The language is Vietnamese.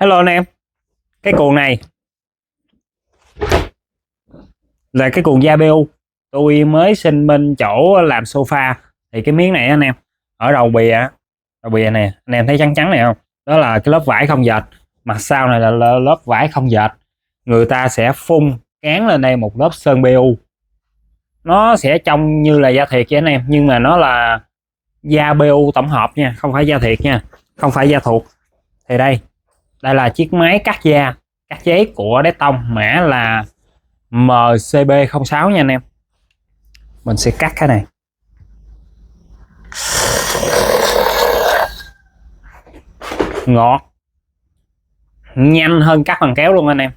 Hello anh em, cái cuộn này là cái cuộn da BU. Tôi mới xin bên chỗ làm sofa. Thì cái miếng này anh em, ở đầu bìa này anh em thấy trắng trắng này không? Đó là cái lớp vải không dệt. Mặt sau này là lớp vải không dệt. Người ta sẽ phun cán lên đây một lớp sơn BU. Nó sẽ trông như là da thiệt vậy anh em, nhưng mà nó là da BU tổng hợp nha, không phải da thiệt nha, không phải da thuộc. Thì đây là chiếc máy cắt da, cắt giấy của Đế Tông, mã là MCB06 nha anh em. Mình sẽ cắt cái này. Ngọt, nhanh hơn cắt bằng kéo luôn anh em.